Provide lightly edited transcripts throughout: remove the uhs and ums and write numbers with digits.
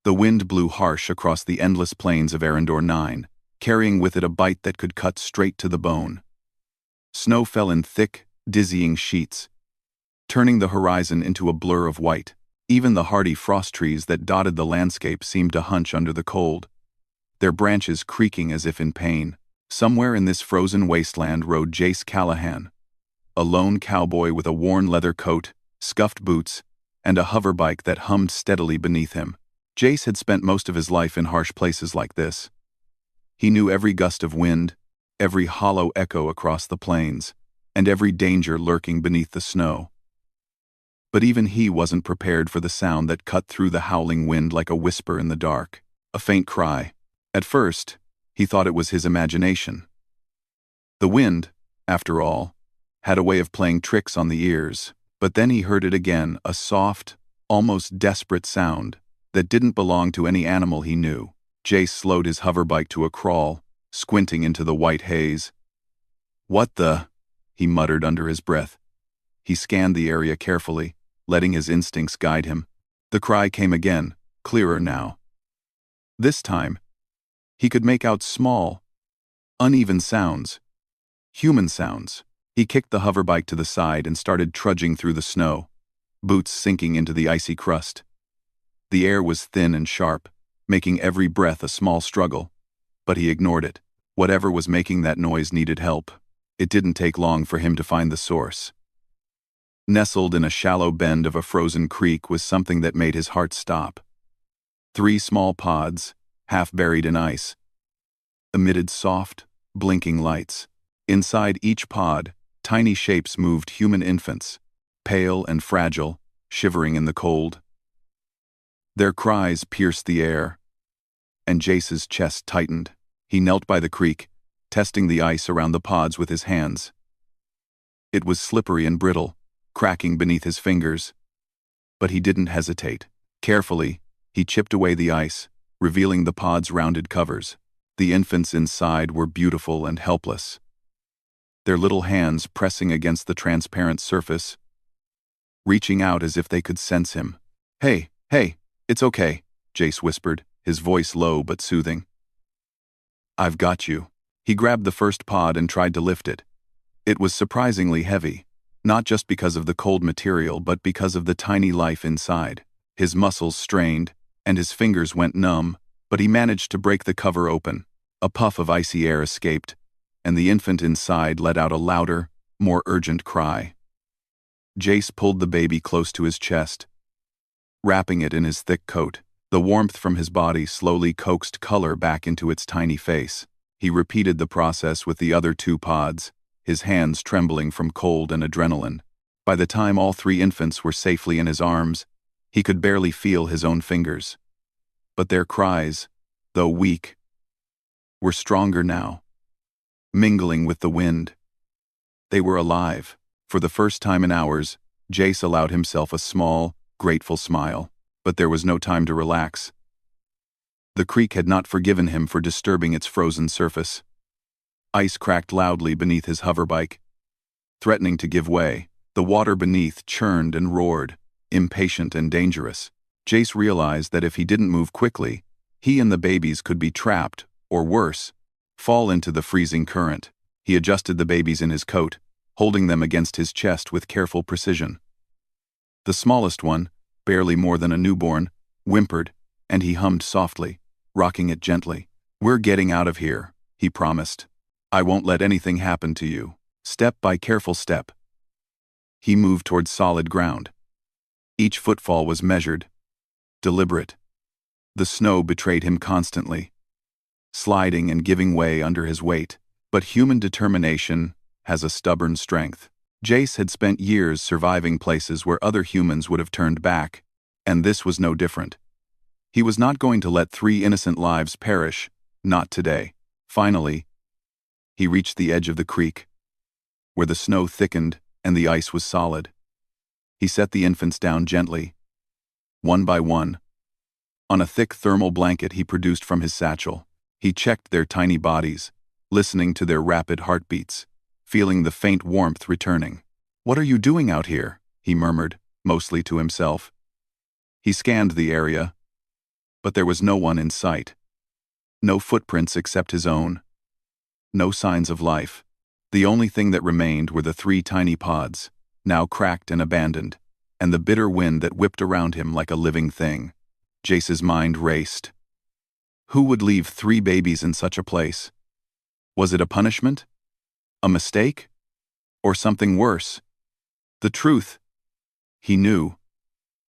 The wind blew harsh across the endless plains of Arendor 9, carrying with it a bite that could cut straight to the bone. Snow fell in thick, dizzying sheets, turning the horizon into a blur of white. Even the hardy frost trees that dotted the landscape seemed to hunch under the cold, their branches creaking as if in pain. Somewhere in this frozen wasteland rode Jace Callahan, a lone cowboy with a worn leather coat, scuffed boots, and a hoverbike that hummed steadily beneath him. Jace had spent most of his life in harsh places like this. He knew every gust of wind, every hollow echo across the plains, and every danger lurking beneath the snow. But even he wasn't prepared for the sound that cut through the howling wind like a whisper in the dark, a faint cry. At first, he thought it was his imagination. The wind, after all, had a way of playing tricks on the ears, but then he heard it again, a soft, almost desperate sound that didn't belong to any animal he knew. Jace slowed his hoverbike to a crawl, squinting into the white haze. "What the?" he muttered under his breath. He scanned the area carefully, letting his instincts guide him. The cry came again, clearer now. This time, he could make out small, uneven sounds. Human sounds. He kicked the hoverbike to the side and started trudging through the snow, boots sinking into the icy crust. The air was thin and sharp, making every breath a small struggle, but he ignored it. Whatever was making that noise needed help. It didn't take long for him to find the source. Nestled in a shallow bend of a frozen creek was something that made his heart stop. 3 small pods, half buried in ice, emitted soft, blinking lights. Inside each pod, tiny shapes moved, human infants, pale and fragile, shivering in the cold. Their cries pierced the air, and Jace's chest tightened. He knelt by the creek, testing the ice around the pods with his hands. It was slippery and brittle, cracking beneath his fingers. But he didn't hesitate. Carefully, he chipped away the ice, revealing the pod's rounded covers. The infants inside were beautiful and helpless, their little hands pressing against the transparent surface, reaching out as if they could sense him. Hey, it's okay," Jace whispered, his voice low but soothing. "I've got you." He grabbed the first pod and tried to lift it. It was surprisingly heavy, not just because of the cold material but because of the tiny life inside. His muscles strained, and his fingers went numb, but he managed to break the cover open. A puff of icy air escaped, and the infant inside let out a louder, more urgent cry. Jace pulled the baby close to his chest, wrapping it in his thick coat. The warmth from his body slowly coaxed color back into its tiny face. He repeated the process with the other 2 pods, his hands trembling from cold and adrenaline. By the time all 3 infants were safely in his arms, he could barely feel his own fingers. But their cries, though weak, were stronger now, mingling with the wind. They were alive. For the first time in hours, Jace allowed himself a small, grateful smile. But there was no time to relax. The creek had not forgiven him for disturbing its frozen surface. Ice cracked loudly beneath his hoverbike, threatening to give way. The water beneath churned and roared, impatient and dangerous. Jace realized that if he didn't move quickly, he and the babies could be trapped, or worse, fall into the freezing current. He adjusted the babies in his coat, holding them against his chest with careful precision. The smallest one, barely more than a newborn, whimpered, and he hummed softly, rocking it gently. "We're getting out of here," he promised. "I won't let anything happen to you." Step by careful step, he moved towards solid ground. Each footfall was measured, deliberate. The snow betrayed him constantly, sliding and giving way under his weight. But human determination has a stubborn strength. Jace had spent years surviving places where other humans would have turned back, and this was no different. He was not going to let 3 innocent lives perish, not today. Finally, he reached the edge of the creek, where the snow thickened and the ice was solid. He set the infants down gently, one by one, on a thick thermal blanket he produced from his satchel. He checked their tiny bodies, listening to their rapid heartbeats, feeling the faint warmth returning. "What are you doing out here?" he murmured, mostly to himself. He scanned the area, but there was no one in sight. No footprints except his own. No signs of life. The only thing that remained were the 3 tiny pods, now cracked and abandoned, and the bitter wind that whipped around him like a living thing. Jace's mind raced. Who would leave 3 babies in such a place? Was it a punishment? A mistake? Or something worse? The truth, he knew,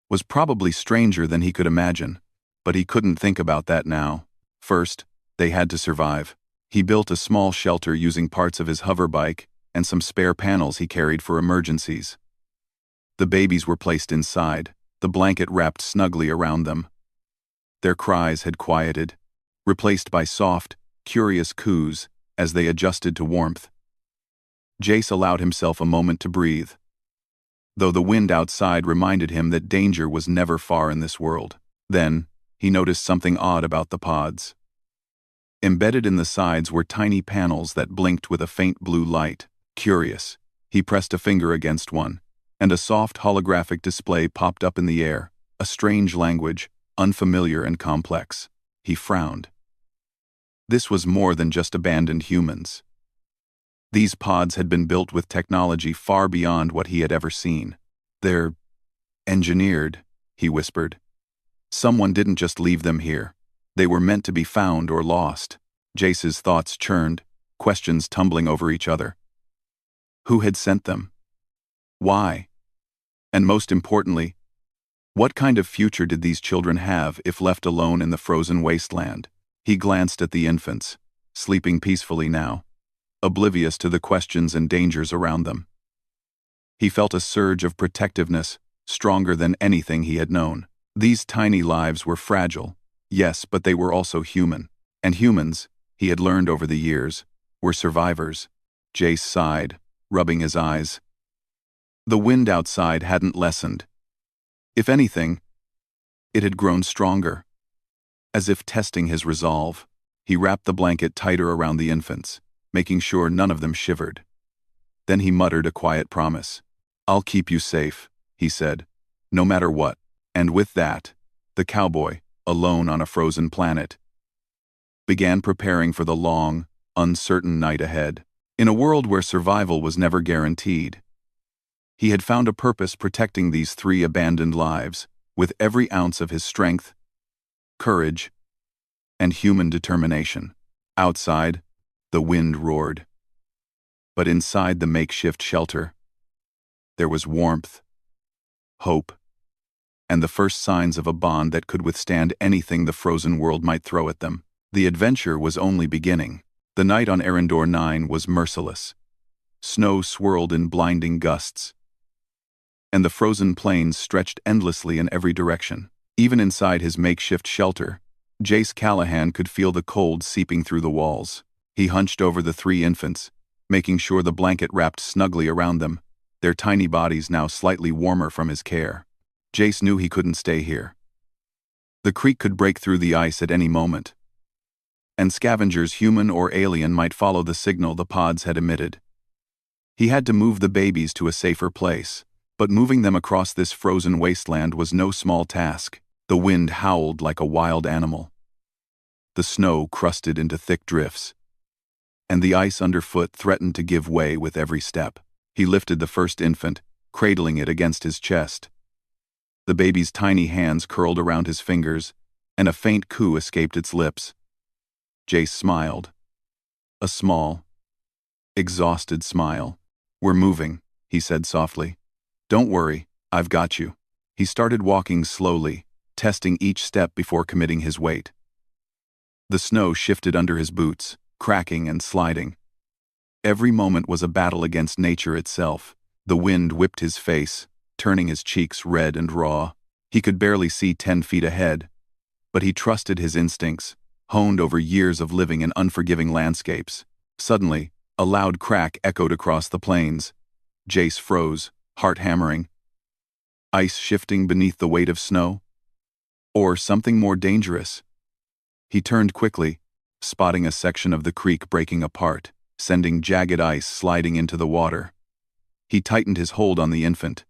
was probably stranger than he could imagine, but he couldn't think about that now. First, they had to survive. He built a small shelter using parts of his hover bike and some spare panels he carried for emergencies. The babies were placed inside, the blanket wrapped snugly around them. Their cries had quieted, replaced by soft, curious coos as they adjusted to warmth. Jace allowed himself a moment to breathe, though the wind outside reminded him that danger was never far in this world. Then, he noticed something odd about the pods. Embedded in the sides were tiny panels that blinked with a faint blue light. Curious, he pressed a finger against one, and a soft holographic display popped up in the air, a strange language, unfamiliar and complex. He frowned. This was more than just abandoned humans. These pods had been built with technology far beyond what he had ever seen. They're engineered, he whispered. Someone didn't just leave them here. They were meant to be found or lost. Jace's thoughts churned, questions tumbling over each other. Who had sent them? Why? And most importantly, what kind of future did these children have if left alone in the frozen wasteland? He glanced at the infants, sleeping peacefully now, oblivious to the questions and dangers around them. He felt a surge of protectiveness, stronger than anything he had known. These tiny lives were fragile, yes, but they were also human. And humans, he had learned over the years, were survivors. Jace sighed, rubbing his eyes. The wind outside hadn't lessened. If anything, it had grown stronger. As if testing his resolve, he wrapped the blanket tighter around the infants, making sure none of them shivered. Then he muttered a quiet promise. "I'll keep you safe," he said, "no matter what." And with that, the cowboy, alone on a frozen planet, began preparing for the long, uncertain night ahead. In a world where survival was never guaranteed, he had found a purpose protecting these 3 abandoned lives, with every ounce of his strength, courage, and human determination. Outside, the wind roared. But inside the makeshift shelter, there was warmth, hope, and the first signs of a bond that could withstand anything the frozen world might throw at them. The adventure was only beginning. The night on Arendor 9 was merciless. Snow swirled in blinding gusts, and the frozen plains stretched endlessly in every direction. Even inside his makeshift shelter, Jace Callahan could feel the cold seeping through the walls. He hunched over the 3 infants, making sure the blanket wrapped snugly around them, their tiny bodies now slightly warmer from his care. Jace knew he couldn't stay here. The creek could break through the ice at any moment, and scavengers, human or alien, might follow the signal the pods had emitted. He had to move the babies to a safer place, but moving them across this frozen wasteland was no small task. The wind howled like a wild animal. The snow crusted into thick drifts, and the ice underfoot threatened to give way with every step. He lifted the first infant, cradling it against his chest. The baby's tiny hands curled around his fingers, and a faint coo escaped its lips. Jace smiled. A small, exhausted smile. "We're moving," he said softly. "Don't worry, I've got you." He started walking slowly, testing each step before committing his weight. The snow shifted under his boots, cracking and sliding. Every moment was a battle against nature itself. The wind whipped his face, turning his cheeks red and raw. He could barely see 10 feet ahead, but he trusted his instincts, honed over years of living in unforgiving landscapes. Suddenly, a loud crack echoed across the plains. Jace froze, heart hammering. Ice shifting beneath the weight of snow? Or something more dangerous? He turned quickly, spotting a section of the creek breaking apart, sending jagged ice sliding into the water. He tightened his hold on the infant,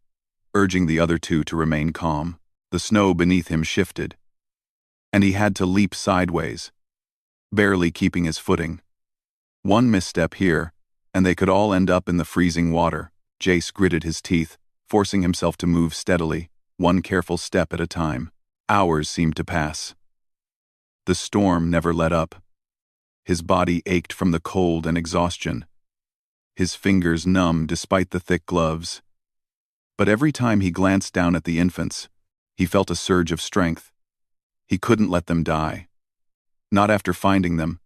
urging the other 2 to remain calm. The snow beneath him shifted, and he had to leap sideways, barely keeping his footing. One misstep here, and they could all end up in the freezing water. Jace gritted his teeth, forcing himself to move steadily, one careful step at a time. Hours seemed to pass. The storm never let up. His body ached from the cold and exhaustion, his fingers numb despite the thick gloves. But every time he glanced down at the infants, he felt a surge of strength. He couldn't let them die. Not after finding them,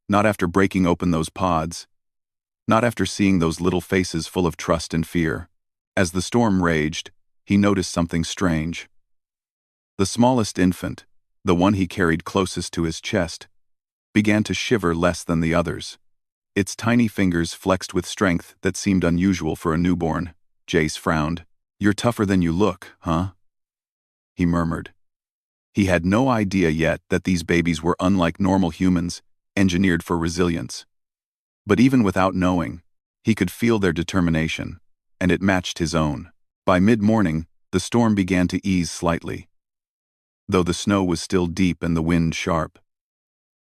not after breaking open those pods, not after seeing those little faces full of trust and fear. As the storm raged, he noticed something strange. The smallest infant, the one he carried closest to his chest, began to shiver less than the others. Its tiny fingers flexed with strength that seemed unusual for a newborn. Jace frowned. "You're tougher than you look, huh?" he murmured. He had no idea yet that these babies were unlike normal humans, engineered for resilience. But even without knowing, he could feel their determination, and it matched his own. By mid-morning, the storm began to ease slightly, though the snow was still deep and the wind sharp.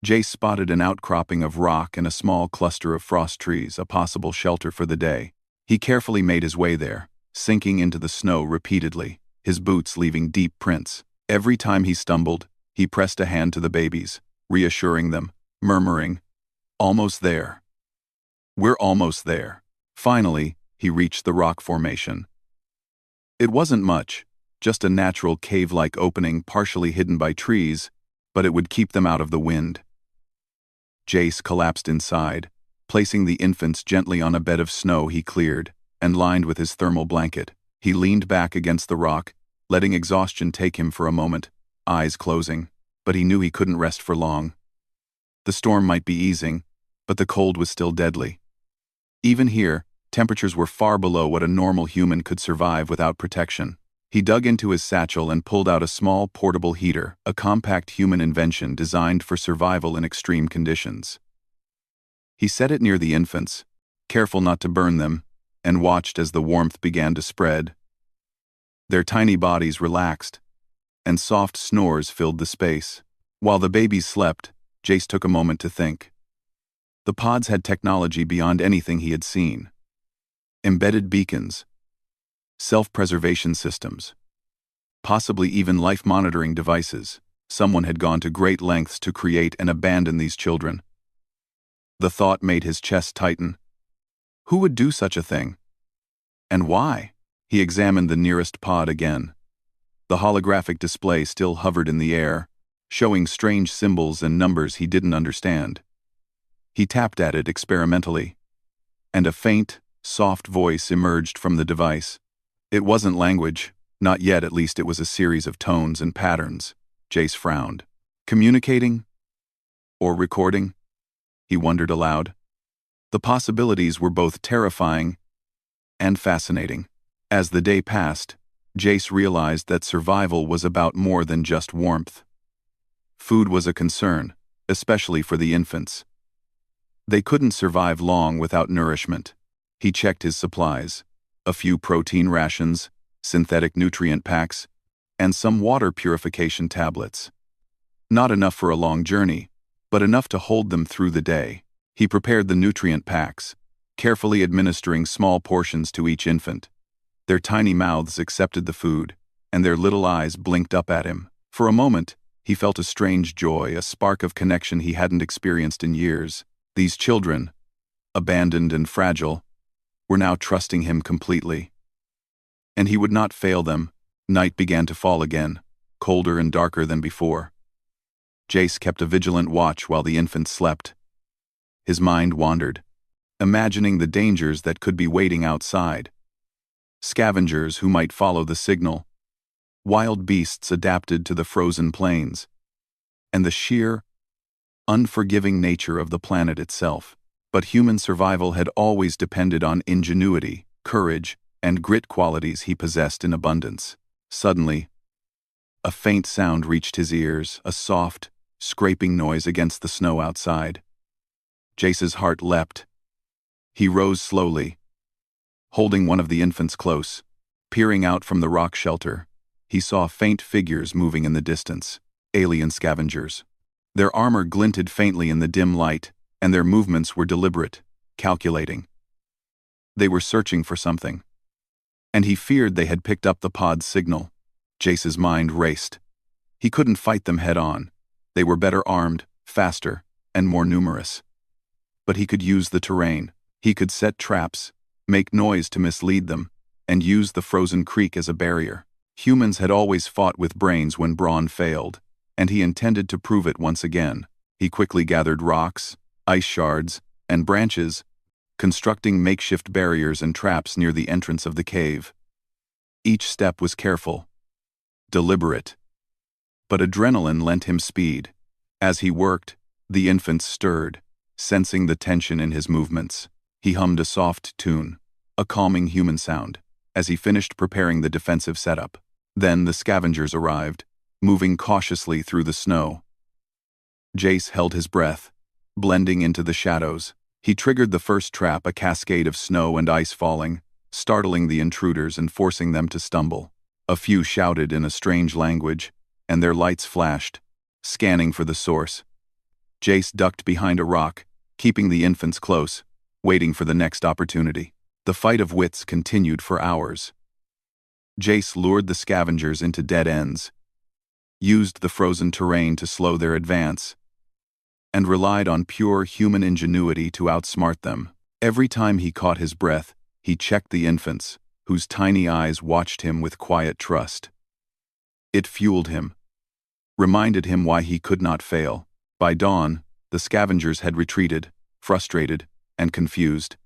Jace spotted an outcropping of rock and a small cluster of frost trees, a possible shelter for the day. He carefully made his way there, sinking into the snow repeatedly, his boots leaving deep prints. Every time he stumbled, he pressed a hand to the babies, reassuring them, murmuring, "Almost there. We're almost there." Finally, he reached the rock formation. It wasn't much, just a natural cave-like opening partially hidden by trees, but it would keep them out of the wind. Jace collapsed inside, placing the infants gently on a bed of snow he cleared and lined with his thermal blanket. He leaned back against the rock, letting exhaustion take him for a moment, eyes closing, but he knew he couldn't rest for long. The storm might be easing, but the cold was still deadly. Even here, temperatures were far below what a normal human could survive without protection. He dug into his satchel and pulled out a small portable heater, a compact human invention designed for survival in extreme conditions. He set it near the infants, careful not to burn them, and watched as the warmth began to spread. Their tiny bodies relaxed, and soft snores filled the space. While the babies slept, Jace took a moment to think. The pods had technology beyond anything he had seen. Embedded beacons, self-preservation systems, possibly even life-monitoring devices. Someone had gone to great lengths to create and abandon these children. The thought made his chest tighten. Who would do such a thing? And why? He examined the nearest pod again. The holographic display still hovered in the air, showing strange symbols and numbers he didn't understand. He tapped at it experimentally, and a faint, soft voice emerged from the device. It wasn't language, not yet. At least it was a series of tones and patterns. Jace frowned. Communicating? Or recording? He wondered aloud. The possibilities were both terrifying and fascinating. As the day passed, Jace realized that survival was about more than just warmth. Food was a concern, especially for the infants. They couldn't survive long without nourishment. He checked his supplies. A few protein rations, synthetic nutrient packs, and some water purification tablets. Not enough for a long journey, but enough to hold them through the day. He prepared the nutrient packs, carefully administering small portions to each infant. Their tiny mouths accepted the food, and their little eyes blinked up at him. For a moment, he felt a strange joy, a spark of connection he hadn't experienced in years. These children, abandoned and fragile, were now trusting him completely. And he would not fail them. Night began to fall again, colder and darker than before. Jace kept a vigilant watch while the infants slept. His mind wandered, imagining the dangers that could be waiting outside. Scavengers who might follow the signal, wild beasts adapted to the frozen plains, and the sheer, unforgiving nature of the planet itself. But human survival had always depended on ingenuity, courage, and grit, qualities he possessed in abundance. Suddenly, a faint sound reached his ears, a soft, scraping noise against the snow outside. Jace's heart leapt. He rose slowly, holding one of the infants close. Peering out from the rock shelter, he saw faint figures moving in the distance. alien scavengers. Their armor glinted faintly in the dim light, and their movements were deliberate, calculating. They were searching for something. And he feared they had picked up the pod's signal. Jace's mind raced. He couldn't fight them head-on. They were better armed, faster, and more numerous. But he could use the terrain. He could set traps, make noise to mislead them, and use the frozen creek as a barrier. Humans had always fought with brains when brawn failed, and he intended to prove it once again. He quickly gathered rocks, ice shards, and branches, constructing makeshift barriers and traps near the entrance of the cave. Each step was careful, deliberate. But adrenaline lent him speed. As he worked, the infant stirred, sensing the tension in his movements. He hummed a soft tune, a calming human sound, as he finished preparing the defensive setup. Then the scavengers arrived, moving cautiously through the snow. Jace held his breath, blending into the shadows. He triggered the first trap, a cascade of snow and ice falling, startling the intruders and forcing them to stumble. A few shouted in a strange language, and their lights flashed, scanning for the source. Jace ducked behind a rock, keeping the infants close, waiting for the next opportunity. The fight of wits continued for hours. Jace lured the scavengers into dead ends, used the frozen terrain to slow their advance, and relied on pure human ingenuity to outsmart them. Every time he caught his breath, he checked the infants, whose tiny eyes watched him with quiet trust. It fueled him, reminded him why he could not fail. By dawn, the scavengers had retreated, frustrated and confused.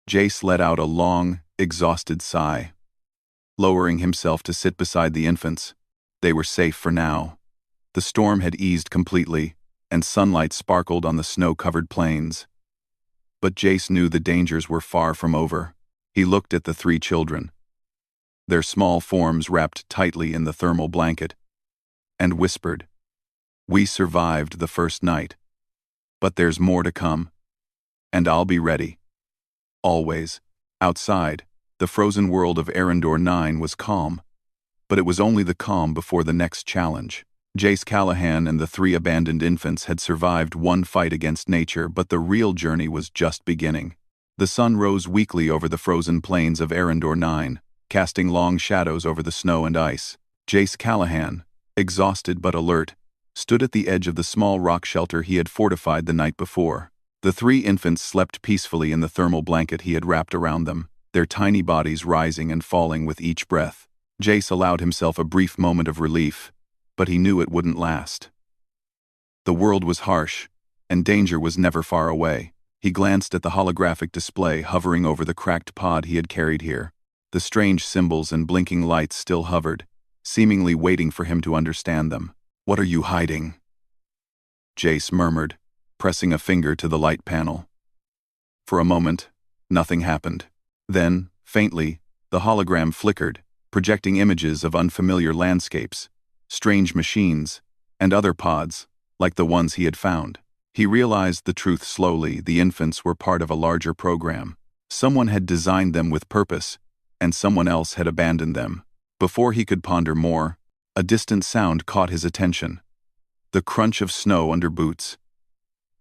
Jace let out a long, exhausted sigh, lowering himself to sit beside the infants. They were safe for now. The storm had eased completely, and sunlight sparkled on the snow-covered plains. But Jace knew the dangers were far from over. He looked at the three children, their small forms wrapped tightly in the thermal blanket, and whispered, "We survived the first night, but there's more to come, and I'll be ready." Always. Outside, the frozen world of Arendor 9 was calm, but it was only the calm before the next challenge. Jace Callahan and the three abandoned infants had survived one fight against nature, but the real journey was just beginning. The sun rose weakly over the frozen plains of Arendor 9, casting long shadows over the snow and ice. Jace Callahan, exhausted but alert, stood at the edge of the small rock shelter he had fortified the night before. The three infants slept peacefully in the thermal blanket he had wrapped around them, their tiny bodies rising and falling with each breath. Jace allowed himself a brief moment of relief, but he knew it wouldn't last. The world was harsh, and danger was never far away. He glanced at the holographic display hovering over the cracked pod he had carried here. The strange symbols and blinking lights still hovered, seemingly waiting for him to understand them. "What are you hiding?" Jace murmured, pressing a finger to the light panel. For a moment, nothing happened. Then, faintly, the hologram flickered, projecting images of unfamiliar landscapes, strange machines, and other pods, like the ones he had found. He realized the truth slowly. The infants were part of a larger program. Someone had designed them with purpose, and someone else had abandoned them. Before he could ponder more, a distant sound caught his attention. The crunch of snow under boots.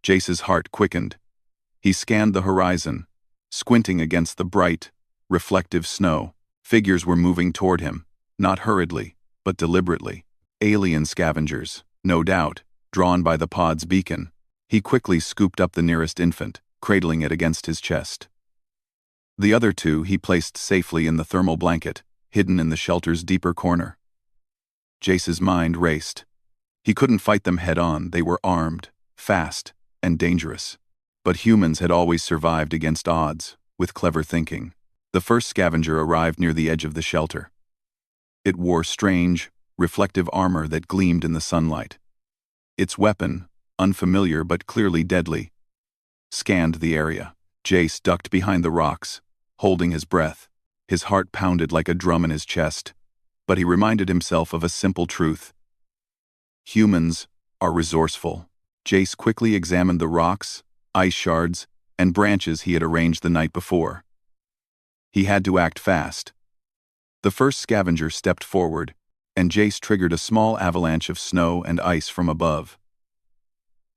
Jace's heart quickened. He scanned the horizon, squinting against the bright, reflective snow. Figures were moving toward him, not hurriedly, but deliberately. Alien scavengers, no doubt, drawn by the pod's beacon. He quickly scooped up the nearest infant, cradling it against his chest. The other two he placed safely in the thermal blanket, hidden in the shelter's deeper corner. Jace's mind raced. He couldn't fight them head-on. They were armed, fast, and dangerous. But humans had always survived against odds, with clever thinking. The first scavenger arrived near the edge of the shelter. It wore strange, reflective armor that gleamed in the sunlight. Its weapon, unfamiliar but clearly deadly, scanned the area. Jace ducked behind the rocks, holding his breath. His heart pounded like a drum in his chest, but he reminded himself of a simple truth. Humans are resourceful. Jace quickly examined the rocks, ice shards, and branches he had arranged the night before. He had to act fast. The first scavenger stepped forward, and Jace triggered a small avalanche of snow and ice from above.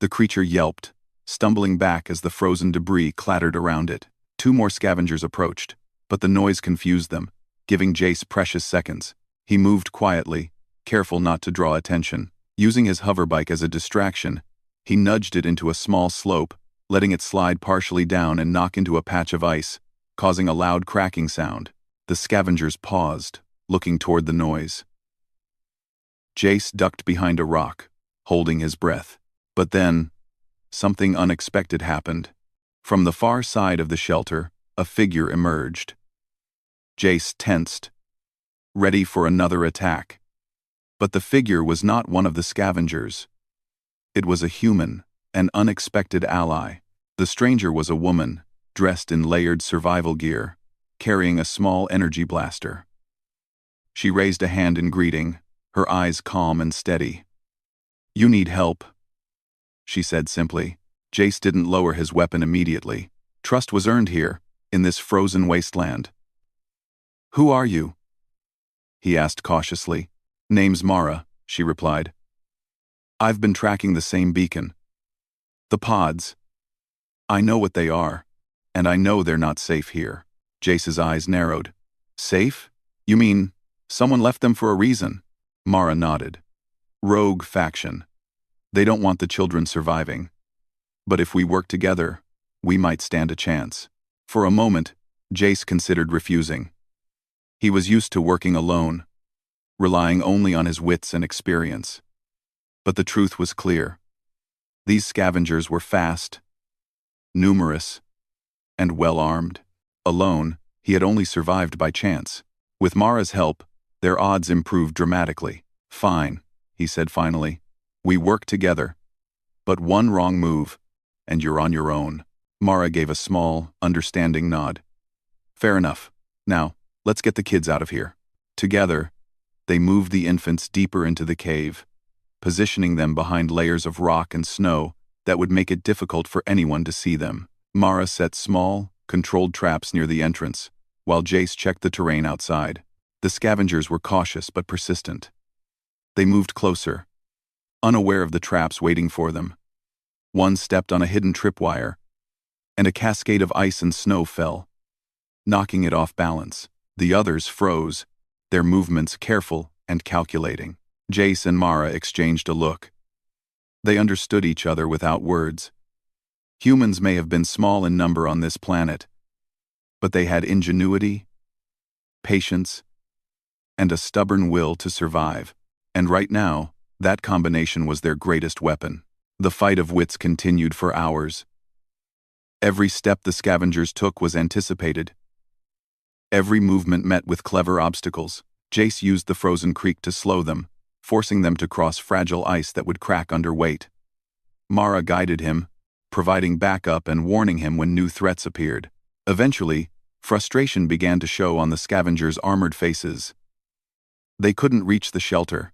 The creature yelped, stumbling back as the frozen debris clattered around it. 2 more scavengers approached, but the noise confused them, giving Jace precious seconds. He moved quietly, careful not to draw attention. Using his hoverbike as a distraction, he nudged it into a small slope, letting it slide partially down and knock into a patch of ice, causing a loud cracking sound. The scavengers paused, looking toward the noise. Jace ducked behind a rock, holding his breath. But then, something unexpected happened. From the far side of the shelter, a figure emerged. Jace tensed, ready for another attack. But the figure was not one of the scavengers. It was a human, an unexpected ally. The stranger was a woman, dressed in layered survival gear, carrying a small energy blaster. She raised a hand in greeting, her eyes calm and steady. "You need help," she said simply. Jace didn't lower his weapon immediately. Trust was earned here, in this frozen wasteland. "Who are you?" he asked cautiously. "Name's Mara," she replied. "I've been tracking the same beacon. The pods. I know what they are, and I know they're not safe here." Jace's eyes narrowed. "Safe? You mean someone left them for a reason?" Mara nodded. "Rogue faction. They don't want the children surviving. But if we work together, we might stand a chance." For a moment, Jace considered refusing. He was used to working alone, relying only on his wits and experience. But the truth was clear. These scavengers were fast, numerous, and well-armed. Alone, he had only survived by chance. With Mara's help, their odds improved dramatically. "Fine," he said finally. "We work together. But one wrong move, and you're on your own." Mara gave a small, understanding nod. "Fair enough. Now, let's get the kids out of here." Together, they moved the infants deeper into the cave, positioning them behind layers of rock and snow that would make it difficult for anyone to see them. Mara set small, controlled traps near the entrance, while Jace checked the terrain outside. The scavengers were cautious but persistent. They moved closer, unaware of the traps waiting for them. One stepped on a hidden tripwire, and a cascade of ice and snow fell, knocking it off balance. The others froze, their movements careful and calculating. Jace and Mara exchanged a look. They understood each other without words. Humans may have been small in number on this planet, but they had ingenuity, patience, and a stubborn will to survive. And right now, that combination was their greatest weapon. The fight of wits continued for hours. Every step the scavengers took was anticipated. Every movement met with clever obstacles. Jace used the frozen creek to slow them, forcing them to cross fragile ice that would crack under weight. Mara guided him, providing backup and warning him when new threats appeared. Eventually, frustration began to show on the scavengers' armored faces. They couldn't reach the shelter,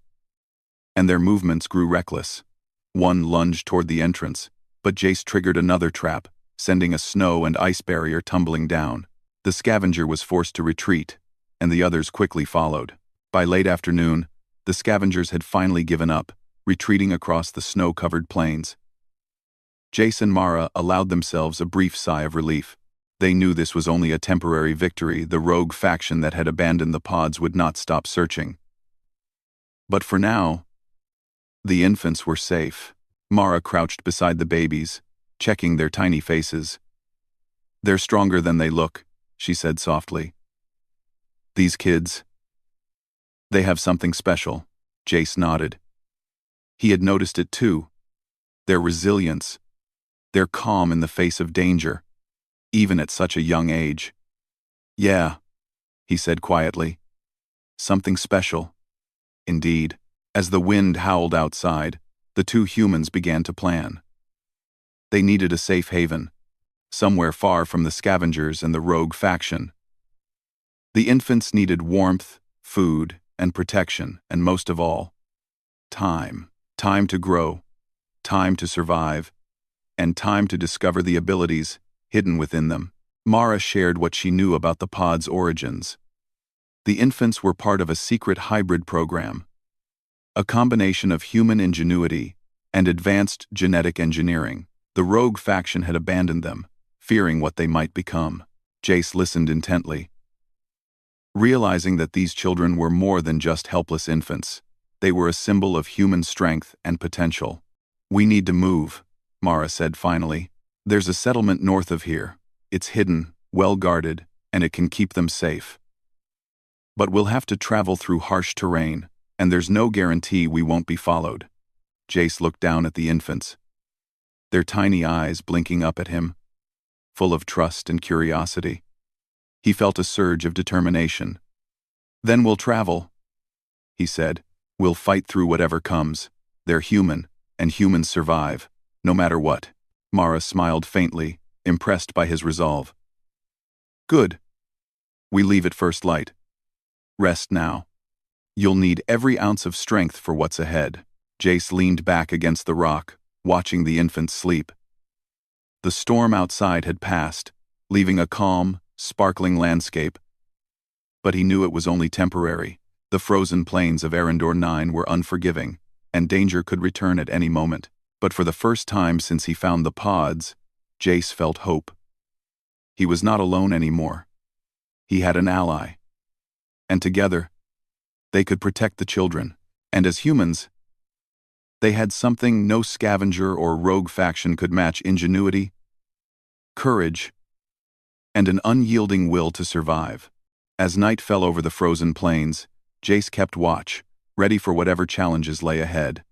and their movements grew reckless. One lunged toward the entrance, but Jace triggered another trap, sending a snow and ice barrier tumbling down. The scavenger was forced to retreat, and the others quickly followed. By late afternoon, the scavengers had finally given up, retreating across the snow-covered plains. Jace and Mara allowed themselves a brief sigh of relief. They knew this was only a temporary victory. The rogue faction that had abandoned the pods would not stop searching. But for now, the infants were safe. Mara crouched beside the babies, checking their tiny faces. "They're stronger than they look," she said softly. "These kids, they have something special." Jace nodded. He had noticed it too. Their resilience, their calm in the face of danger, even at such a young age. "Yeah," he said quietly. "Something special." Indeed, as the wind howled outside, the two humans began to plan. They needed a safe haven, somewhere far from the scavengers and the rogue faction. The infants needed warmth, food, and protection, and most of all, time. Time to grow, time to survive, and time to discover the abilities hidden within them. Mara shared what she knew about the pod's origins. The infants were part of a secret hybrid program, A combination of human ingenuity and advanced genetic engineering. The rogue faction had abandoned them, fearing what they might become. Jace listened intently, realizing that these children were more than just helpless infants. They were a symbol of human strength and potential. "We need to move," Mara said finally. "There's a settlement north of here. It's hidden, well guarded, and it can keep them safe. But we'll have to travel through harsh terrain, and there's no guarantee we won't be followed." Jace looked down at the infants, their tiny eyes blinking up at him, full of trust and curiosity. He felt a surge of determination. "Then we'll travel," he said. "We'll fight through whatever comes. They're human, and humans survive, no matter what." Mara smiled faintly, impressed by his resolve. "Good. We leave at first light. Rest now. You'll need every ounce of strength for what's ahead." Jace leaned back against the rock, watching the infants sleep. The storm outside had passed, leaving a calm, sparkling landscape. But he knew it was only temporary. The frozen plains of Arendor 9 were unforgiving, and danger could return at any moment. But for the first time since he found the pods, Jace felt hope. He was not alone anymore. He had an ally. And together, they could protect the children. And as humans, they had something no scavenger or rogue faction could match: ingenuity, courage, and an unyielding will to survive. As night fell over the frozen plains, Jace kept watch, ready for whatever challenges lay ahead.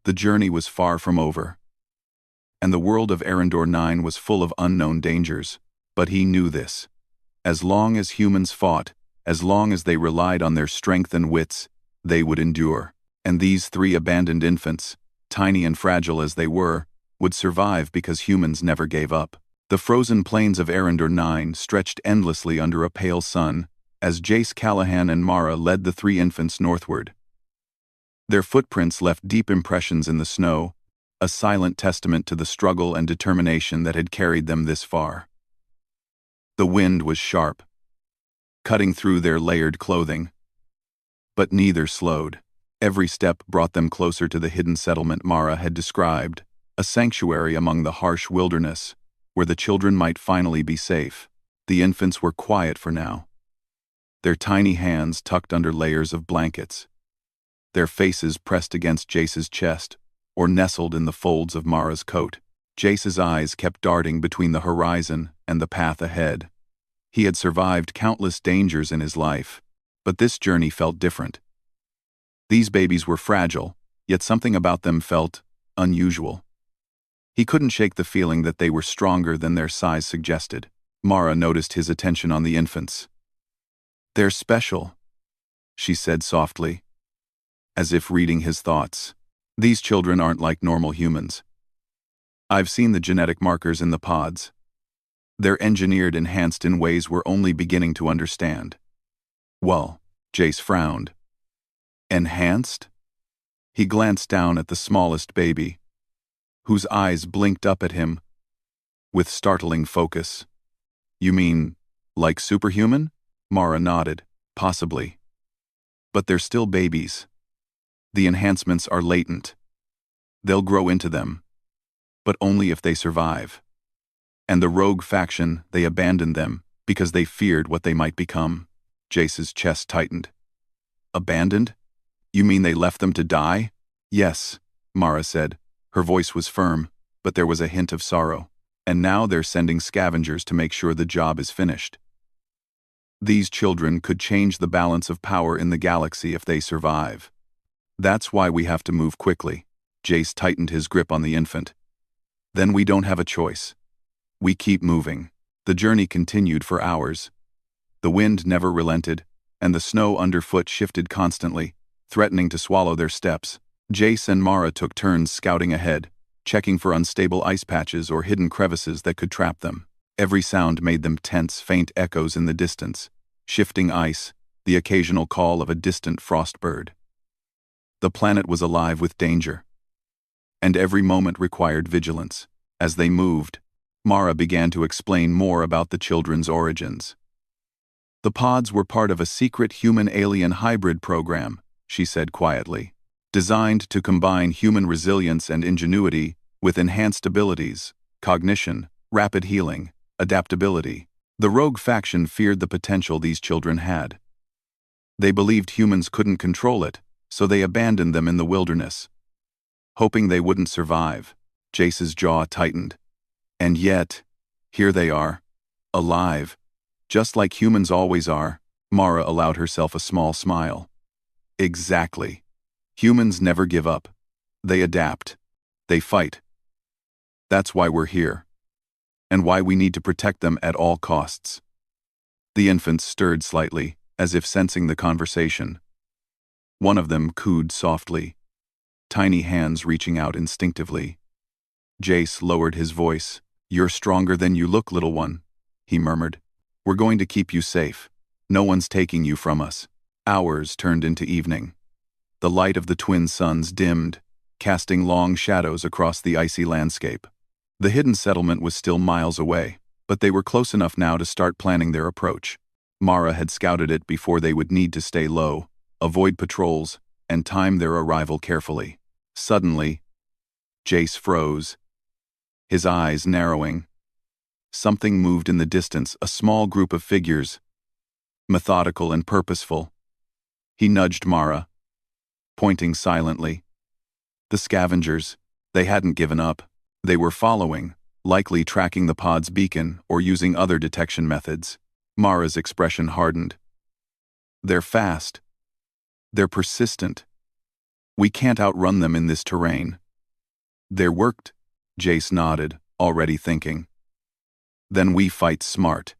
The journey was far from over, and the world of Arendor 9 was full of unknown dangers. But he knew this. As long as humans fought, as long as they relied on their strength and wits, they would endure. And these 3 abandoned infants, tiny and fragile as they were, would survive because humans never gave up. The frozen plains of Arendor 9 stretched endlessly under a pale sun, as Jace, Callahan, and Mara led the 3 infants northward. Their footprints left deep impressions in the snow, a silent testament to the struggle and determination that had carried them this far. The wind was sharp, cutting through their layered clothing. But neither slowed. Every step brought them closer to the hidden settlement Mara had described, a sanctuary among the harsh wilderness, where the children might finally be safe. The infants were quiet for now, their tiny hands tucked under layers of blankets, their faces pressed against Jace's chest or nestled in the folds of Mara's coat. Jace's eyes kept darting between the horizon and the path ahead. He had survived countless dangers in his life, but this journey felt different. These babies were fragile, yet something about them felt unusual. He couldn't shake the feeling that they were stronger than their size suggested. Mara noticed his attention on the infants. "They're special," she said softly, as if reading his thoughts. "These children aren't like normal humans. I've seen the genetic markers in the pods. They're engineered, enhanced in ways we're only beginning to understand." "Well," Jace frowned. "Enhanced?" He glanced down at the smallest baby, whose eyes blinked up at him with startling focus. "You mean, like superhuman?" Mara nodded. "Possibly. But they're still babies. The enhancements are latent. They'll grow into them, but only if they survive. And the rogue faction, they abandoned them because they feared what they might become." Jace's chest tightened. "Abandoned? You mean they left them to die?" "Yes," Mara said. Her voice was firm, but there was a hint of sorrow. "And now they're sending scavengers to make sure the job is finished. These children could change the balance of power in the galaxy if they survive. That's why we have to move quickly." Jace tightened his grip on the infant. "Then we don't have a choice. We keep moving." The journey continued for hours. The wind never relented, and the snow underfoot shifted constantly, threatening to swallow their steps. Jace and Mara took turns scouting ahead, checking for unstable ice patches or hidden crevices that could trap them. Every sound made them tense, faint echoes in the distance, shifting ice, the occasional call of a distant frost bird. The planet was alive with danger, and every moment required vigilance. As they moved, Mara began to explain more about the children's origins. "The pods were part of a secret human-alien hybrid program," she said quietly. designed to combine human resilience and ingenuity with enhanced abilities, cognition, rapid healing, adaptability. The rogue faction feared the potential these children had. They believed humans couldn't control it, so they abandoned them in the wilderness. Hoping they wouldn't survive, Jace's jaw tightened. And yet, here they are, alive, just like humans always are. Mara allowed herself a small smile. Exactly. Humans never give up. They adapt. They fight. That's why we're here. And why we need to protect them at all costs. The infants stirred slightly, as if sensing the conversation. One of them cooed softly, tiny hands reaching out instinctively. Jace lowered his voice. "You're stronger than you look, little one," he murmured. "We're going to keep you safe. No one's taking you from us." Hours turned into evening. The light of the twin suns dimmed, casting long shadows across the icy landscape. The hidden settlement was still miles away, but they were close enough now to start planning their approach. Mara had scouted it before they would need to stay low, avoid patrols, and time their arrival carefully. Suddenly, Jace froze, his eyes narrowing. Something moved in the distance, a small group of figures, methodical and purposeful. He nudged Mara, pointing silently. The scavengers, they hadn't given up. They were following, likely tracking the pod's beacon or using other detection methods. Mara's expression hardened. They're fast. They're persistent. We can't outrun them in this terrain. They're worked, Jace nodded, already thinking. Then we fight smart.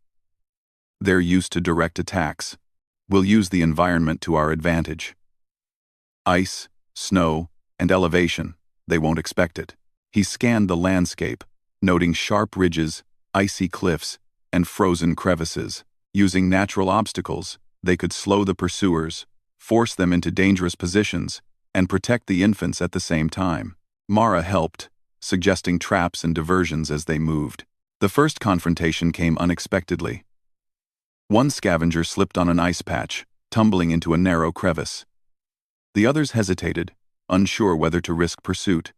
They're used to direct attacks. We'll use the environment to our advantage. Ice, snow, and elevation, they won't expect it. He scanned the landscape, noting sharp ridges, icy cliffs, and frozen crevices. Using natural obstacles, they could slow the pursuers, force them into dangerous positions, and protect the infants at the same time. Mara helped, suggesting traps and diversions as they moved. The first confrontation came unexpectedly. One scavenger slipped on an ice patch, tumbling into a narrow crevice. The others hesitated, unsure whether to risk pursuit.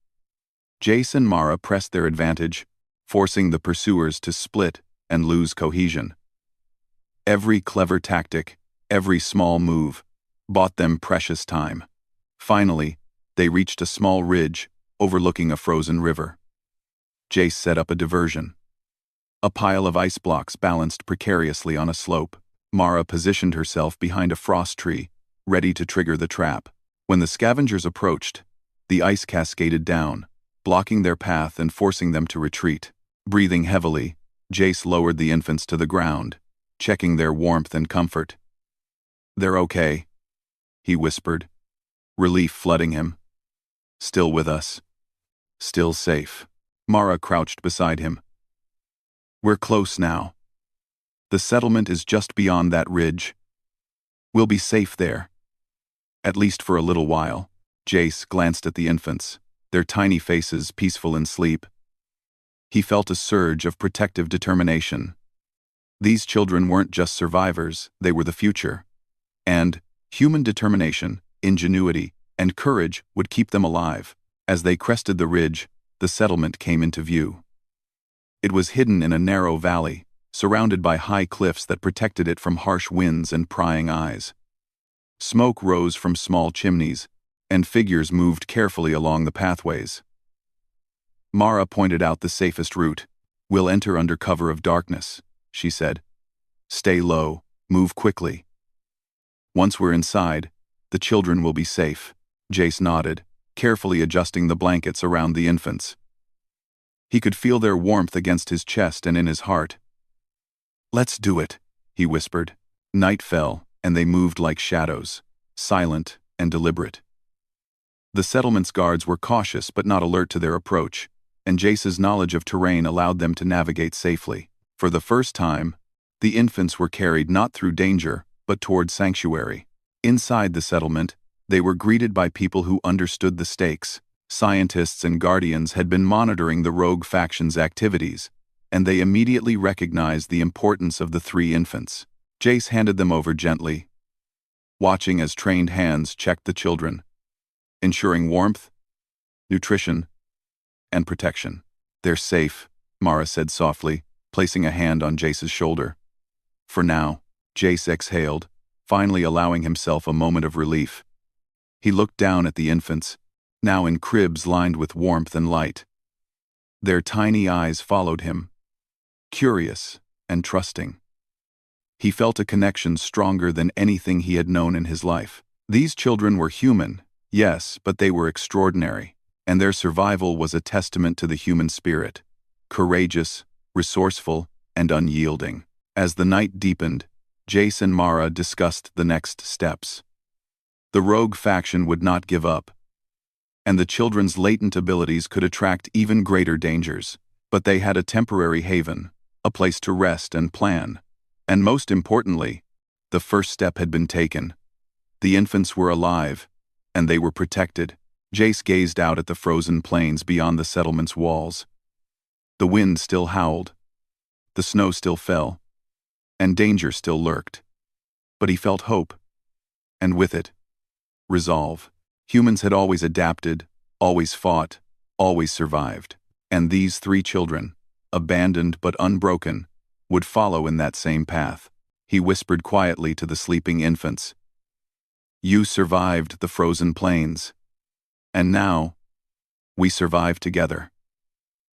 Jace and Mara pressed their advantage, forcing the pursuers to split and lose cohesion. Every clever tactic, every small move, bought them precious time. Finally, they reached a small ridge overlooking a frozen river. Jace set up a diversion. A pile of ice blocks balanced precariously on a slope. Mara positioned herself behind a frost tree, ready to trigger the trap. When the scavengers approached, the ice cascaded down, blocking their path and forcing them to retreat. Breathing heavily, Jace lowered the infants to the ground, checking their warmth and comfort. "They're okay," he whispered, relief flooding him. "Still with us. Still safe." Mara crouched beside him. "We're close now. The settlement is just beyond that ridge. We'll be safe there. At least for a little while." Jace glanced at the infants, their tiny faces peaceful in sleep. He felt a surge of protective determination. These children weren't just survivors, they were the future. And human determination, ingenuity, and courage would keep them alive. As they crested the ridge, the settlement came into view. It was hidden in a narrow valley, surrounded by high cliffs that protected it from harsh winds and prying eyes. Smoke rose from small chimneys, and figures moved carefully along the pathways. Mara pointed out the safest route. "We'll enter under cover of darkness," she said. "Stay low, move quickly. Once we're inside, the children will be safe." Jace nodded, carefully adjusting the blankets around the infants. He could feel their warmth against his chest and in his heart. "Let's do it," he whispered. Night fell, and they moved like shadows, silent and deliberate. The settlement's guards were cautious but not alert to their approach, and Jace's knowledge of terrain allowed them to navigate safely. For the first time, the infants were carried not through danger, but toward sanctuary. Inside the settlement, they were greeted by people who understood the stakes. Scientists and guardians had been monitoring the rogue faction's activities, and they immediately recognized the importance of the 3 infants. Jace handed them over gently, watching as trained hands checked the children. ensuring warmth, nutrition, and protection. "They're safe," Mara said softly, placing a hand on Jace's shoulder. For now, Jace exhaled, finally allowing himself a moment of relief. He looked down at the infants, now in cribs lined with warmth and light. Their tiny eyes followed him, curious and trusting. He felt a connection stronger than anything he had known in his life. These children were human, yes, but they were extraordinary, and their survival was a testament to the human spirit, courageous, resourceful, and unyielding. As the night deepened, Jace and Mara discussed the next steps. The rogue faction would not give up, and the children's latent abilities could attract even greater dangers. But they had a temporary haven, a place to rest and plan. And most importantly, the first step had been taken. The infants were alive, and they were protected. Jace gazed out at the frozen plains beyond the settlement's walls. The wind still howled, the snow still fell, and danger still lurked. But he felt hope, and with it, resolve. Humans had always adapted, always fought, always survived. And these three children, abandoned but unbroken, would follow in that same path. He whispered quietly to the sleeping infants. "You survived the frozen plains. And now, we survive together.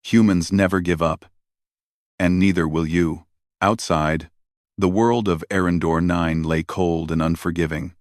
Humans never give up. And neither will you." Outside, the world of Arendor 9 lay cold and unforgiving.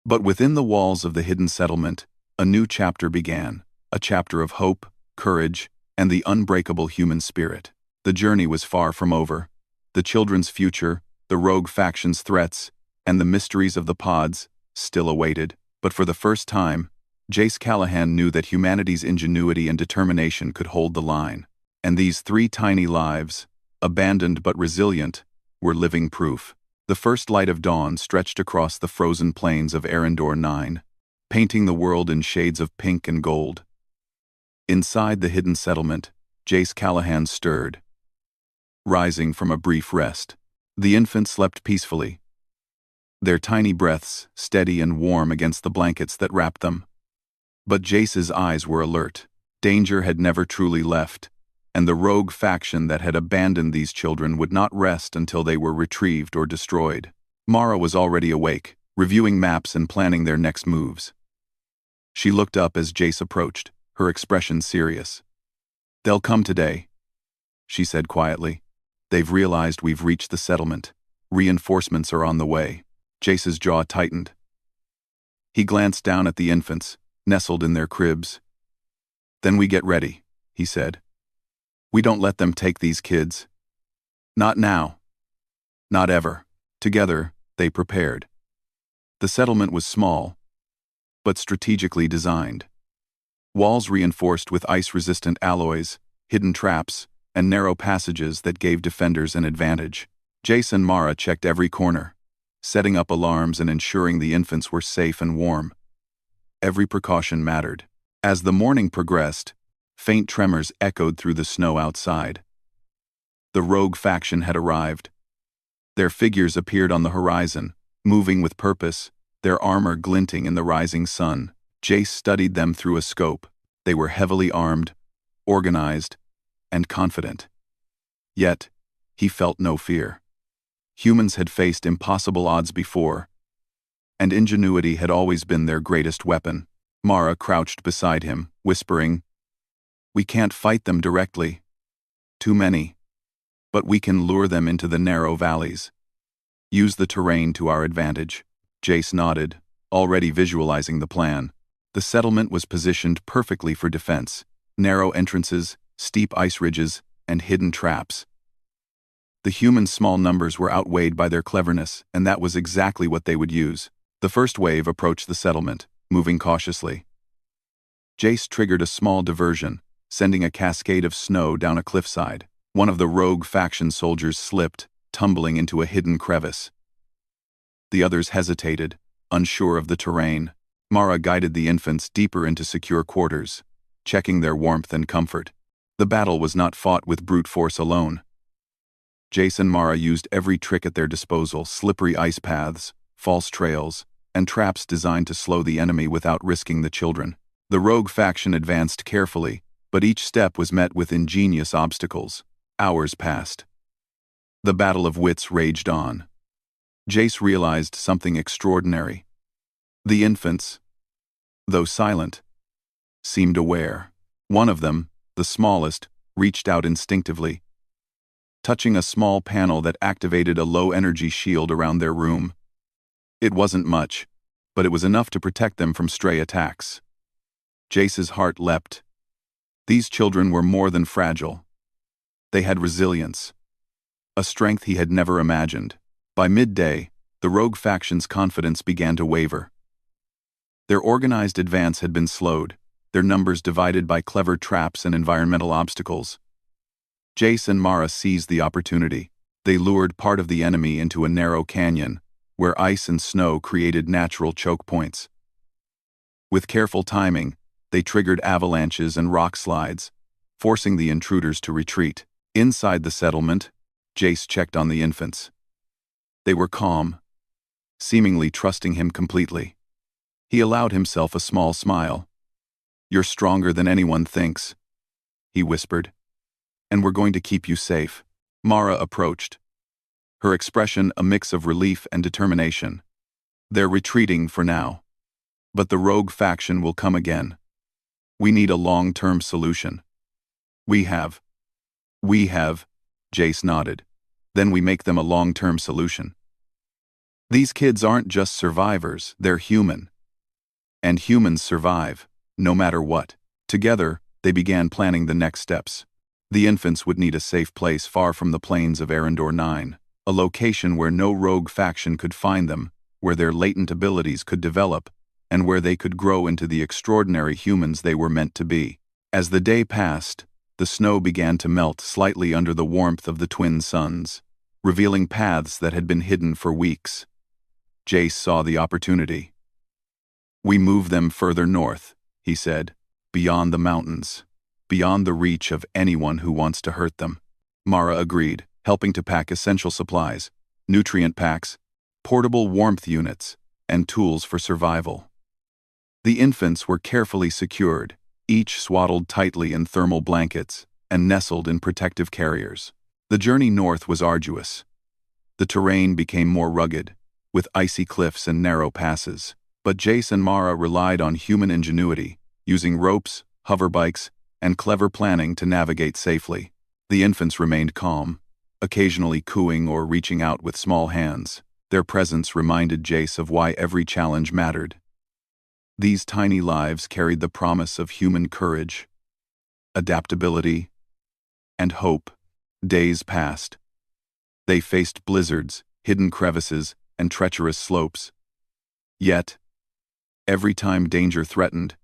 But within the walls of the hidden settlement, a new chapter began, a chapter of hope, courage, and the unbreakable human spirit. The journey was far from over. The children's future, the rogue faction's threats, and the mysteries of the pods still awaited. But for the first time, Jace Callahan knew that humanity's ingenuity and determination could hold the line. And these three tiny lives, abandoned but resilient, were living proof. The first light of dawn stretched across the frozen plains of Arendor 9, painting the world in shades of pink and gold. Inside the hidden settlement, Jace Callahan stirred, rising from a brief rest. The infants slept peacefully, their tiny breaths steady and warm against the blankets that wrapped them. But Jace's eyes were alert. Danger had never truly left, and the rogue faction that had abandoned these children would not rest until they were retrieved or destroyed. Mara was already awake, reviewing maps and planning their next moves. She looked up as Jace approached, her expression serious. "They'll come today," she said quietly. "They've realized we've reached the settlement. Reinforcements are on the way." Jace's jaw tightened. He glanced down at the infants, nestled in their cribs. "Then we get ready," he said. "We don't let them take these kids. Not now. Not ever." Together, they prepared. The settlement was small, but strategically designed. Walls reinforced with ice-resistant alloys, hidden traps, and narrow passages that gave defenders an advantage. Jace and Mara checked every corner, setting up alarms and ensuring the infants were safe and warm. Every precaution mattered. As the morning progressed, faint tremors echoed through the snow outside. The rogue faction had arrived. Their figures appeared on the horizon, moving with purpose, their armor glinting in the rising sun. Jace studied them through a scope. They were heavily armed, organized, and confident. Yet, he felt no fear. Humans had faced impossible odds before, and ingenuity had always been their greatest weapon. Mara crouched beside him, whispering, "We can't fight them directly. Too many. But we can lure them into the narrow valleys. Use the terrain to our advantage." Jace nodded, already visualizing the plan. The settlement was positioned perfectly for defense. Narrow entrances, steep ice ridges, and hidden traps. The humans' small numbers were outweighed by their cleverness, and that was exactly what they would use. The first wave approached the settlement, moving cautiously. Jace triggered a small diversion, sending a cascade of snow down a cliffside. One of the rogue faction soldiers slipped, tumbling into a hidden crevice. The others hesitated, unsure of the terrain. Mara guided the infants deeper into secure quarters, checking their warmth and comfort. The battle was not fought with brute force alone. Jace and Mara used every trick at their disposal: slippery ice paths, false trails, and traps designed to slow the enemy without risking the children. The rogue faction advanced carefully, but each step was met with ingenious obstacles. Hours passed. The battle of wits raged on. Jace realized something extraordinary. The infants, though silent, seemed aware. One of them, the smallest, reached out instinctively, touching a small panel that activated a low-energy shield around their room. It wasn't much, but it was enough to protect them from stray attacks. Jace's heart leapt. These children were more than fragile. They had resilience, a strength he had never imagined. By midday, the rogue faction's confidence began to waver. Their organized advance had been slowed, their numbers divided by clever traps and environmental obstacles. Jace and Mara seized the opportunity. They lured part of the enemy into a narrow canyon, where ice and snow created natural choke points. With careful timing, they triggered avalanches and rock slides, forcing the intruders to retreat. Inside the settlement, Jace checked on the infants. They were calm, seemingly trusting him completely. He allowed himself a small smile. "You're stronger than anyone thinks," he whispered. "And we're going to keep you safe." Mara approached, her expression a mix of relief and determination. "They're retreating for now, but the rogue faction will come again. We need a long-term solution." We have, Jace nodded. "Then we make them a long-term solution. These kids aren't just survivors, they're human. And humans survive, no matter what." Together, they began planning the next steps. The infants would need a safe place far from the plains of Arendor 9, a location where no rogue faction could find them, where their latent abilities could develop, and where they could grow into the extraordinary humans they were meant to be. As the day passed, the snow began to melt slightly under the warmth of the twin suns, revealing paths that had been hidden for weeks. Jace saw the opportunity. "We move them further north," he said, "beyond the mountains, beyond the reach of anyone who wants to hurt them." Mara agreed, helping to pack essential supplies, nutrient packs, portable warmth units, and tools for survival. The infants were carefully secured, each swaddled tightly in thermal blankets and nestled in protective carriers. The journey north was arduous. The terrain became more rugged, with icy cliffs and narrow passes. But Jace and Mara relied on human ingenuity, using ropes, hoverbikes, and clever planning to navigate safely. The infants remained calm, occasionally cooing or reaching out with small hands. Their presence reminded Jace of why every challenge mattered. These tiny lives carried the promise of human courage, adaptability, and hope. Days passed. They faced blizzards, hidden crevices, and treacherous slopes. Yet, every time danger threatened,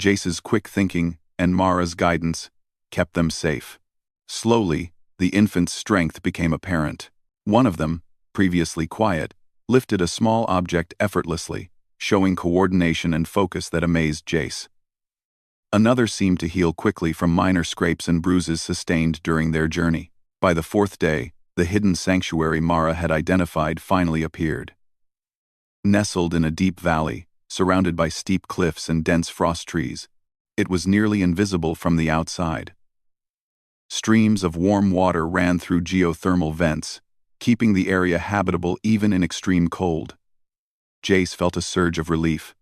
Jace's quick thinking and Mara's guidance kept them safe. Slowly, the infant's strength became apparent. One of them, previously quiet, lifted a small object effortlessly, showing coordination and focus that amazed Jace. Another seemed to heal quickly from minor scrapes and bruises sustained during their journey. By the fourth day, the hidden sanctuary Mara had identified finally appeared. Nestled in a deep valley, surrounded by steep cliffs and dense frost trees, it was nearly invisible from the outside. Streams of warm water ran through geothermal vents, keeping the area habitable even in extreme cold. Jace felt a surge of relief.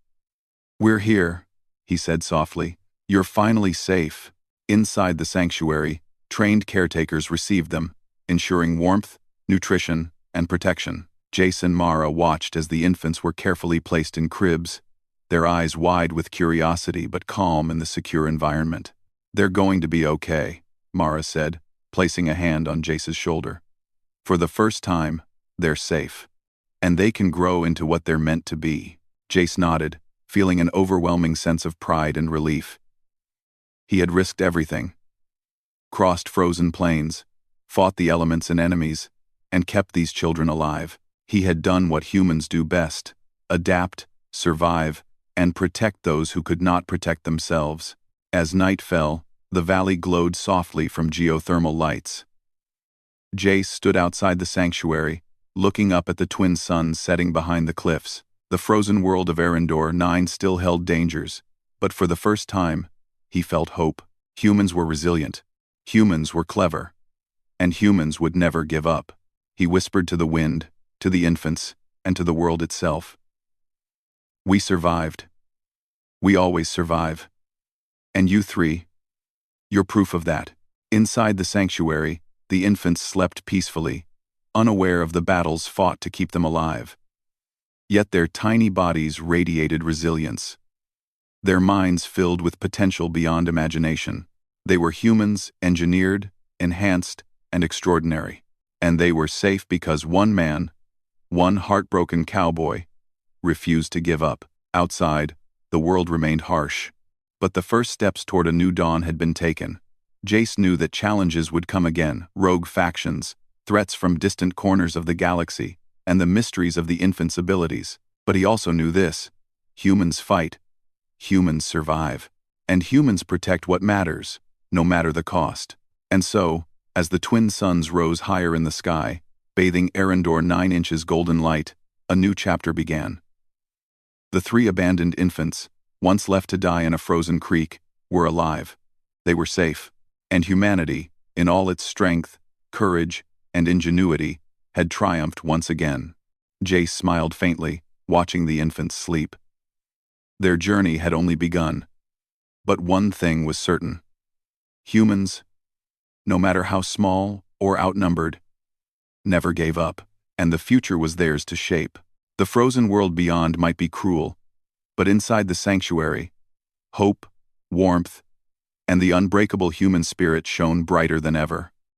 "We're here," he said softly. "You're finally safe." Inside the sanctuary, trained caretakers received them, ensuring warmth, nutrition, and protection. Jace and Mara watched as the infants were carefully placed in cribs, their eyes wide with curiosity but calm in the secure environment. "They're going to be okay," Mara said, placing a hand on Jace's shoulder. "For the first time, they're safe. And they can grow into what they're meant to be." Jace nodded, feeling an overwhelming sense of pride and relief. He had risked everything. Crossed frozen plains, fought the elements and enemies, and kept these children alive. He had done what humans do best: adapt, survive, and protect those who could not protect themselves. As night fell, the valley glowed softly from geothermal lights. Jace stood outside the sanctuary, looking up at the twin suns setting behind the cliffs. The frozen world of Arendor 9 still held dangers, but for the first time, he felt hope. Humans were resilient. Humans were clever. And humans would never give up. He whispered to the wind, to the infants, and to the world itself. We survived. We always survive. And you three, you're proof of that. Inside the sanctuary, the infants slept peacefully, unaware of the battles fought to keep them alive. Yet their tiny bodies radiated resilience. Their minds filled with potential beyond imagination. They were humans, engineered, enhanced, and extraordinary. And they were safe because one man, one heartbroken cowboy, refused to give up. Outside, the world remained harsh. But the first steps toward a new dawn had been taken. Jace knew that challenges would come again, rogue factions, threats from distant corners of the galaxy, and the mysteries of the infant's abilities. But he also knew this: humans fight, humans survive, and humans protect what matters, no matter the cost. And so, as the twin suns rose higher in the sky, bathing Arendor 9 inches golden light, a new chapter began. The three abandoned infants, once left to die in a frozen creek, were alive. They were safe. And humanity, in all its strength, courage, and ingenuity, had triumphed once again. Jace smiled faintly, watching the infants sleep. Their journey had only begun. But one thing was certain. Humans, no matter how small or outnumbered, never gave up, and the future was theirs to shape. The frozen world beyond might be cruel, but inside the sanctuary, hope, warmth, and the unbreakable human spirit shone brighter than ever.